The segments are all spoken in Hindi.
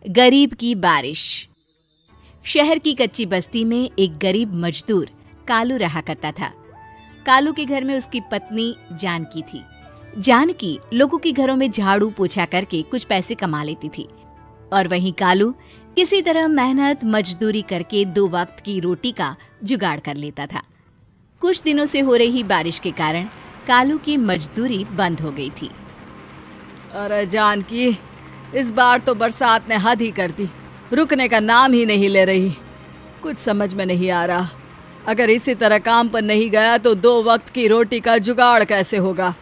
गरीब की बारिश। शहर की कच्ची बस्ती में एक गरीब मजदूर कालू रहा करता था। कालू के घर में उसकी पत्नी जानकी थी। जानकी लोगों के घरों में झाड़ू पोछा करके कुछ पैसे कमा लेती थी और वहीं कालू किसी तरह मेहनत मजदूरी करके 2 वक्त की रोटी का जुगाड़ कर लेता था। कुछ दिनों से हो रही बारिश के कारण कालू की मजदूरी बंद हो गई थी। अरे जानकी, इस बार तो बरसात ने हद ही कर दी, रुकने का नाम ही नहीं ले रही। कुछ समझ में नहीं आ रहा, अगर इसी तरह काम पर नहीं गया तो 2 वक्त की रोटी का जुगाड़ कैसे होगा।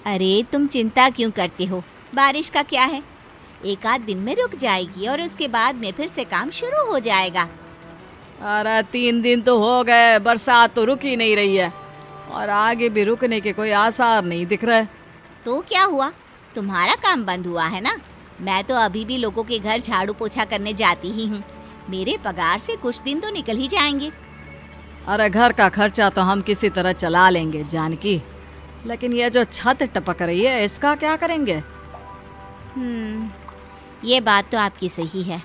अरे तुम चिंता क्यों करते हो, बारिश का क्या है, 1 आध दिन में रुक जाएगी और उसके बाद में फिर से काम शुरू हो जाएगा। अरे 3 दिन तो हो गए, बरसात तो रुक ही नहीं रही है और आगे भी रुकने के कोई आसार नहीं दिख रहे। तो क्या हुआ, तुम्हारा काम बंद हुआ है ना। मैं तो अभी भी लोगों के घर झाड़ू पोछा करने जाती ही हूँ। मेरे पगार से कुछ दिन तो निकल ही जाएंगे। अरे घर का खर्चा तो हम किसी तरह चला लेंगे जानकी, लेकिन ये जो छत टपक रही है इसका क्या करेंगे। ये बात तो आपकी सही है।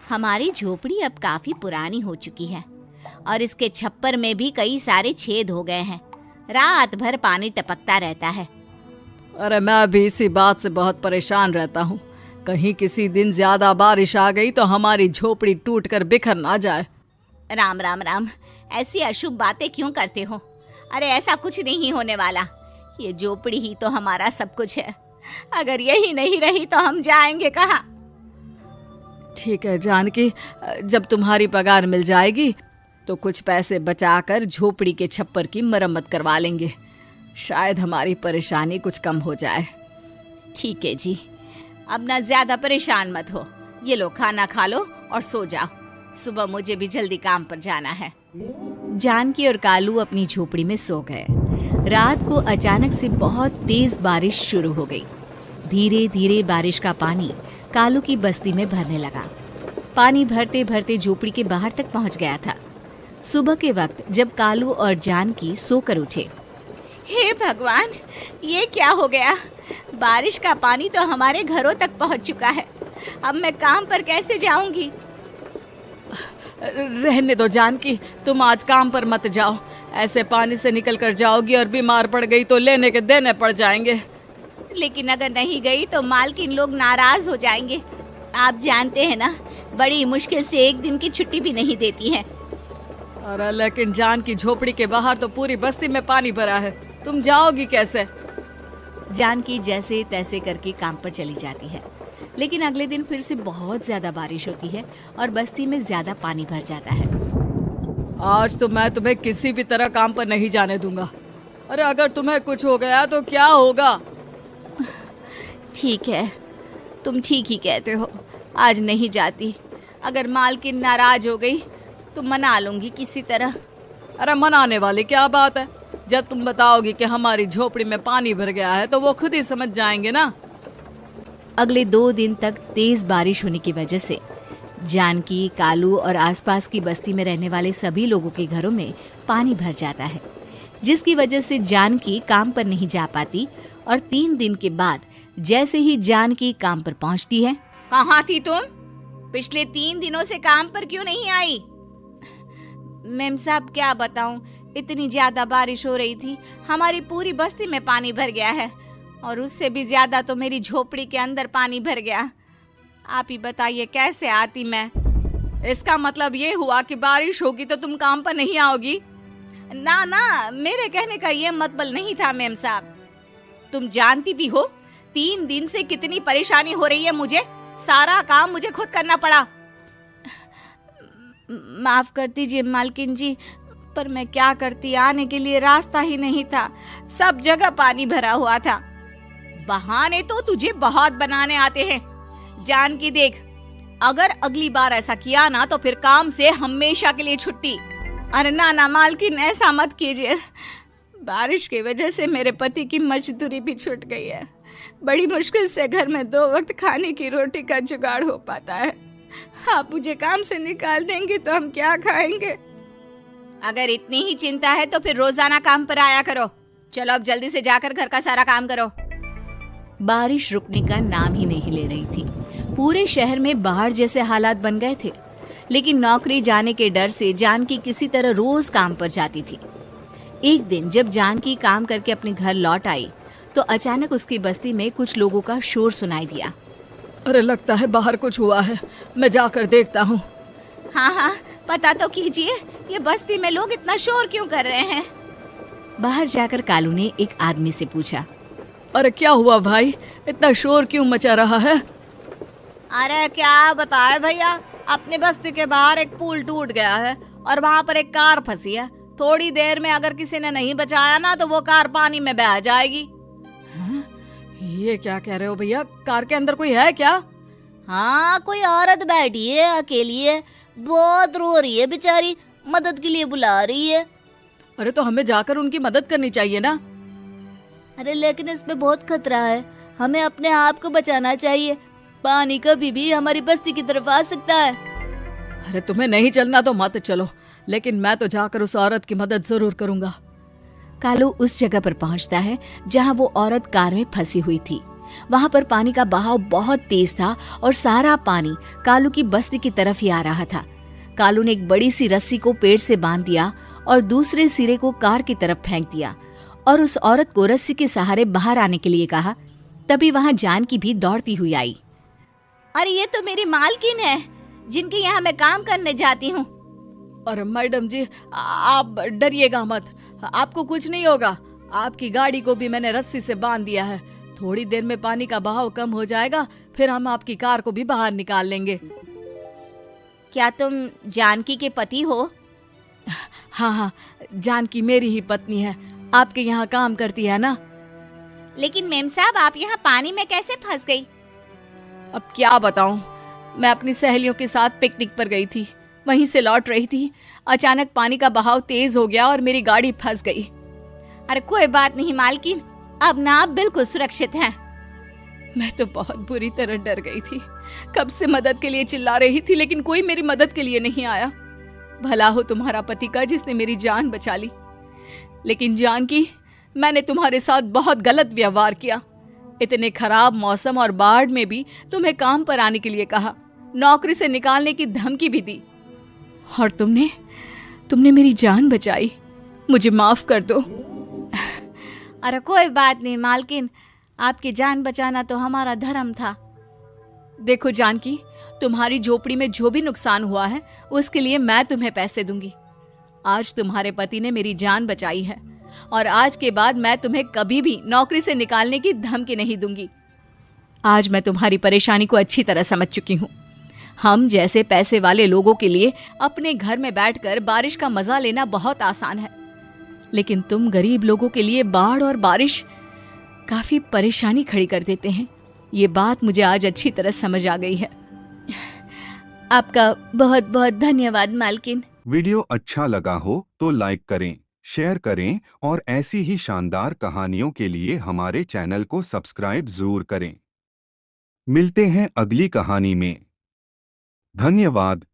हमारी झोपड़ी अब काफी पुरानी हो चुकी है और इसके छप्पर में भी कई सारे छेद हो गए हैं। रात भर पानी टपकता रहता है। अरे मैं भी इसी बात से बहुत परेशान रहता हूँ। कहीं किसी दिन ज्यादा बारिश आ गई तो हमारी झोपड़ी टूट कर बिखर ना जाए। राम राम राम, ऐसी अशुभ बातें क्यों करते हो। अरे ऐसा कुछ नहीं होने वाला। ये झोपड़ी ही तो हमारा सब कुछ है। अगर यही नहीं रही तो हम जाएंगे कहाँ। ठीक है जानकी, जब तुम्हारी पगार मिल जाएगी तो कुछ पैसे बचाकर झोपड़ी के छप्पर की मरम्मत करवा लेंगे। शायद हमारी परेशानी कुछ कम हो जाए। ठीक है जी, अब ना ज्यादा परेशान मत हो। ये लो खाना खा लो और सो जाओ, सुबह मुझे भी जल्दी काम पर जाना है। जानकी और कालू अपनी झोपड़ी में सो गए। रात को अचानक से बहुत तेज बारिश शुरू हो गई। धीरे धीरे बारिश का पानी कालू की बस्ती में भरने लगा। पानी भरते भरते झोपड़ी के बाहर तक पहुंच गया था। सुबह के वक्त जब कालू और जानकी सोकर उठे, हे भगवान, ये क्या हो गया। बारिश का पानी तो हमारे घरों तक पहुंच चुका है। अब मैं काम पर कैसे जाऊंगी। रहने दो जानकी, तुम आज काम पर मत जाओ। ऐसे पानी से निकल कर जाओगी और बीमार पड़ गई तो लेने के देने पड़ जाएंगे। लेकिन अगर नहीं गई तो मालकिन लोग नाराज हो जाएंगे। आप जानते हैं ना, बड़ी मुश्किल से 1 दिन की छुट्टी भी नहीं देती है। अरे लेकिन जानकी, झोपड़ी के बाहर तो पूरी बस्ती में पानी भरा है, तुम जाओगी कैसे। जानकी जैसे तैसे करके काम पर चली जाती है, लेकिन अगले दिन फिर से बहुत ज्यादा बारिश होती है और बस्ती में ज्यादा पानी भर जाता है। आज तो मैं तुम्हें किसी भी तरह काम पर नहीं जाने दूंगा। अरे अगर तुम्हें कुछ हो गया तो क्या होगा। ठीक है, तुम ठीक ही कहते हो, आज नहीं जाती। अगर मालकिन नाराज हो गई तो मना लूंगी किसी तरह। अरे मनाने वाली क्या बात है, जब तुम बताओगी कि हमारी झोपड़ी में पानी भर गया है तो वो खुद ही समझ जाएंगे ना। अगले 2 दिन तक तेज बारिश होने की वजह से जानकी, कालू और आसपास की बस्ती में रहने वाले सभी लोगों के घरों में पानी भर जाता है, जिसकी वजह से जानकी काम पर नहीं जा पाती। और 3 दिन के बाद जैसे ही जानकी काम पर पहुंचती है, कहाँ थी तुम? पिछले 3 दिनों से काम पर क्यों नहीं आई? मेम साहब क्या बताऊं, इतनी ज्यादा बारिश हो रही थी, हमारी पूरी बस्ती में पानी भर गया है और उससे भी ज्यादा तो मेरी झोपड़ी के अंदर पानी भर गया। आप ही बताइए कैसे आती मैं। इसका मतलब ये हुआ कि बारिश होगी तो तुम काम पर नहीं आओगी। ना ना, मेरे कहने का ये मतलब नहीं था मेम साहब। तुम जानती भी हो 3 दिन से कितनी परेशानी हो रही है मुझे। सारा काम मुझे खुद करना पड़ा। माफ कर दीजिए मालकिन जी, पर मैं क्या करती, आने के लिए रास्ता ही नहीं था, सब जगह पानी भरा हुआ था। बहाने तो तुझे बहुत बनाने आते हैं। जानकी देख, अगर अगली बार ऐसा किया ना तो फिर काम से हमेशा के लिए छुट्टी। अरे ना ना मालकिन, ऐसा मत कीजिए। बारिश की वजह से मेरे पति की मजदूरी भी छूट गई है। बड़ी मुश्किल से घर में 2 वक्त खाने की रोटी का जुगाड़ हो पाता है। आप मुझे काम से निकाल देंगे तो हम क्या खाएंगे। अगर इतनी ही चिंता है तो फिर रोजाना काम पर आया करो। चलो अब जल्दी से जाकर घर का सारा काम करो। बारिश रुकने का नाम ही नहीं ले रही थी। पूरे शहर में बाढ़ जैसे हालात बन गए थे, लेकिन नौकरी जाने के डर से जानकी किसी तरह रोज काम पर जाती थी। एक दिन जब जानकी काम करके अपने घर लौट आई तो अचानक उसकी बस्ती में कुछ लोगों का शोर सुनाई दिया। अरे लगता है बाहर कुछ हुआ है, मैं जाकर देखता हूँ। हाँ हाँ, पता तो कीजिए, ये बस्ती में लोग इतना शोर क्यों कर रहे हैं? बाहर जाकर कालू ने एक आदमी से पूछा। अरे क्या हुआ भाई, इतना शोर क्यों मचा रहा है? अरे क्या बताए भैया, अपनी बस्ती के बाहर एक पुल टूट गया है और वहाँ पर एक कार फंसी है। थोड़ी देर में अगर किसी ने नहीं बचाया ना तो वो कार पानी में बह जाएगी। ये क्या कह रहे हो भैया, कार के अंदर कोई है क्या? हाँ, कोई औरत बैठी है, अकेली है, बहुत रो रही है बेचारी, मदद के लिए बुला रही है। अरे तो हमें जाकर उनकी मदद करनी चाहिए ना। अरे लेकिन इसमें बहुत खतरा है, हमें अपने आप को बचाना चाहिए। पानी कभी भी हमारी बस्ती की तरफ आ सकता है। अरे तुम्हें नहीं चलना तो मत चलो, लेकिन मैं तो जाकर उस औरत की मदद जरूर करूंगा। कालू उस जगह पर पहुंचता है जहां वो औरत कार में फंसी हुई थी। वहां पर पानी का बहाव बहुत तेज था और सारा पानी कालू की बस्ती की तरफ ही आ रहा था। कालू ने एक बड़ी सी रस्सी को पेड़ से बांध दिया और दूसरे सिरे को कार की तरफ फेंक दिया और उस औरत को रस्सी के सहारे बाहर आने के लिए कहा। तभी वहां जानकी भी दौड़ती हुई आई। अरे ये तो मेरी मालकिन है, जिनके यहाँ मैं काम करने जाती हूँ। अरे मैडम जी, आप डरिएगा मत, आपको कुछ नहीं होगा। आपकी गाड़ी को भी मैंने रस्सी से बांध दिया है। थोड़ी देर में पानी का बहाव कम हो जाएगा, फिर हम आपकी कार को भी बाहर निकाल लेंगे। क्या तुम जानकी के पति हो? हाँ हाँ, जानकी मेरी ही पत्नी है, आपके यहाँ काम करती है ना। लेकिन मेम साहब, आप यहाँ पानी में कैसे फंस गई? अब क्या बताऊं, मैं अपनी सहेलियों के साथ पिकनिक पर गई थी, वहीं से लौट रही थी। अचानक पानी का बहाव तेज हो गया और मेरी गाड़ी फंस गई। अरे कोई बात नहीं मालकिन, अब ना आप बिल्कुल सुरक्षित हैं। मैं तो बहुत बुरी तरह डर गई थी, कब से मदद के लिए चिल्ला रही थी, लेकिन कोई मेरी मदद के लिए नहीं आया। भला हो तुम्हारा पति का जिसने मेरी जान बचा ली। लेकिन जानकी, मैंने तुम्हारे साथ बहुत गलत व्यवहार किया। इतने खराब मौसम और बाढ़ में भी तुम्हें काम पर आने के लिए कहा, नौकरी से निकालने की धमकी भी दी, और तुमने मेरी जान बचाई। मुझे माफ कर दो। अरे कोई बात नहीं मालकिन, आपकी जान बचाना तो हमारा धर्म था। देखो जानकी, तुम्हारी झोपड़ी में जो भी नुकसान हुआ है उसके लिए मैं तुम्हें पैसे दूंगी। आज तुम्हारे पति ने मेरी जान बचाई है और आज के बाद मैं तुम्हें कभी भी नौकरी से निकालने की धमकी नहीं दूंगी। आज मैं तुम्हारी परेशानी को अच्छी तरह समझ चुकी हूँ। हम जैसे पैसे वाले लोगों के लिए अपने घर में बैठकर बारिश का मजा लेना बहुत आसान है, लेकिन तुम गरीब लोगों के लिए बाढ़ और बारिश काफी परेशानी खड़ी कर देते हैं। ये बात मुझे आज अच्छी तरह समझ आ गई है। आपका बहुत बहुत धन्यवाद मालकिन। वीडियो अच्छा लगा हो तो लाइक करें, शेयर करें और ऐसी ही शानदार कहानियों के लिए हमारे चैनल को सब्सक्राइब जरूर करें। मिलते हैं अगली कहानी में। धन्यवाद।